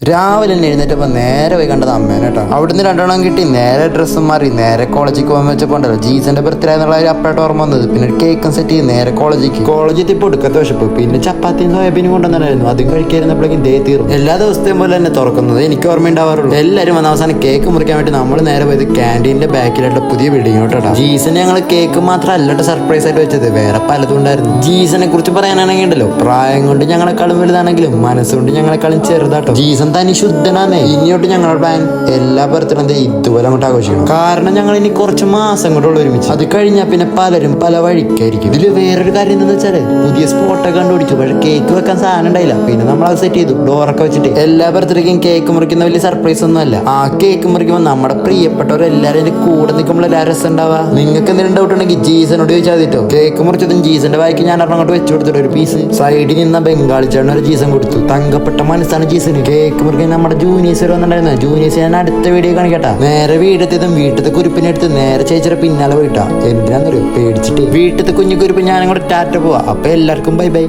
രാവിലെ തന്നെ എഴുന്നേറ്റപ്പോ നേരെ പോയി കണ്ടത് അമ്മേനെ കേട്ടോ. അവിടുന്ന് രണ്ടെണ്ണം കിട്ടി. നേരെ ഡ്രസ്സും മാറി നേരെ കോളേജിൽ പോകാൻ വെച്ചപ്പോണ്ടല്ലോ ജീസന്റെ ബർത്ത്ഡേ എന്നുള്ള ഒരു അപ്പായിട്ട് ഓർമ്മ വന്നത്. പിന്നെ ഒരു കേക്കും സെറ്റ് ചെയ്ത് നേരെ കോളേജിൽ എത്തിയപ്പോൾ ഒടുക്കത്തെ വിശപ്പ്. പിന്നെ ചപ്പാത്തിയും സോയാബീനും കൊണ്ടുവന്നായിരുന്നു. അതും കഴിക്കായിരുന്നപ്പോഴേക്കും ദേ തീർന്നു. എല്ലാ ദിവസത്തെയും പോലെ തന്നെ തുറക്കുന്നത് എനിക്ക് ഓർമ്മ ഉണ്ടാവാറുള്ളൂ. എല്ലാവരും വന്ന അവസാനം കേക്ക് മുറിക്കാൻ വേണ്ടി നമ്മൾ നേരെ പോയത് ക്യാൻറ്റീനിന്റെ ബാക്കിലായിട്ട് പുതിയ ബിൽഡിംഗ് കേട്ടോ. ജീസന് ഞങ്ങൾ കേക്ക് മാത്രം അല്ലട്ടോ സർപ്രൈസ് ആയിട്ട് വെച്ചത്, വേറെ പലതും ഉണ്ടായിരുന്നു. ജീസനെ കുറിച്ച് പറയാനാണെങ്കിൽ ഉണ്ടല്ലോ, പ്രായം കൊണ്ട് ഞങ്ങളെക്കാളും വലുതാണെങ്കിലും മനസ്സുകൊണ്ട് ഞങ്ങളെക്കാളും ചെറുതാട്ടോ. ജീസൻ തനി ശുദ്ധനാന്നേ. ഇനിയോട്ട് ഞങ്ങളുടെ പ്ലാൻ എല്ലാ ബർത്ത്ഡേ ഇതുപോലെ അങ്ങോട്ട് ആഘോഷിക്കണം. കാരണം ഞങ്ങൾ ഇനി കുറച്ച് മാസം കൊണ്ടുള്ള ഒരുമിച്ച്. അത് കഴിഞ്ഞാൽ പിന്നെ പലരും പല വഴിക്കായിരിക്കും. ഇതില് വേറൊരു കാര്യം എന്താ വെച്ചാല് പുതിയ സ്പോട്ടൊക്കെ കണ്ടുപിടിച്ചു. പക്ഷെ കേക്ക് വെക്കാൻ സാധനം ഉണ്ടായില്ല. പിന്നെ നമ്മൾ അത് സെറ്റ് ചെയ്തു ഡോറൊക്കെ വെച്ചിട്ട്. എല്ലാ ബർത്ത്ഡേക്കും കേക്ക് മുറിക്കുന്ന വലിയ സർപ്രൈസ് ഒന്നും അല്ല. ആ കേക്ക് മുറിക്കുമ്പോൾ നമ്മുടെ പ്രിയപ്പെട്ടവർ എല്ലാവരും കൂടെ നിൽക്കുമ്പോൾ എല്ലാവരും രസം ഉണ്ടാവുക. നിങ്ങൾക്ക് എന്തെങ്കിലും ഡൗട്ട് ഉണ്ടെങ്കിൽ ജീസനോട് ചോദിച്ചാൽ മതിട്ടോ. കേക്ക് മുറിച്ചതും ജീസന്റെ വായിക്ക് ഞാൻ അങ്ങോട്ട് വെച്ചു കൊടുത്തിട്ട് ഒരു പീസ് സൈഡിൽ നിന്ന ബംഗാളി ചേട്ടൻ ഒരു ജീസൻ കൊടുത്തു. തങ്കപ്പെട്ട മനസ്സാണ് ജീസന്. കേക്ക് മുറിക്കാൻ നമ്മുടെ ജൂനിയേഴ്സ് വന്നിട്ടുണ്ടായിരുന്നു. ജൂനിയേഴ്സ് ഞാൻ അടുത്ത വീഡിയോ കാണിക്കട്ടാ. നേരെ വീടെത്തിയതും വീട്ടിലത്തെ കുരിപ്പിനെടുത്ത് നേരെ ചേച്ചിയുടെ പിന്നാലെ പോയിട്ടാ. എന്തിനാന്നൊരു പേടിച്ചിട്ട് വീട്ടിലത്തെ കുഞ്ഞു കുരിപ്പ് ഞാനങ്ങോട്ട് ടാറ്റ പോവാ. അപ്പൊ എല്ലാവർക്കും ബൈ ബൈ.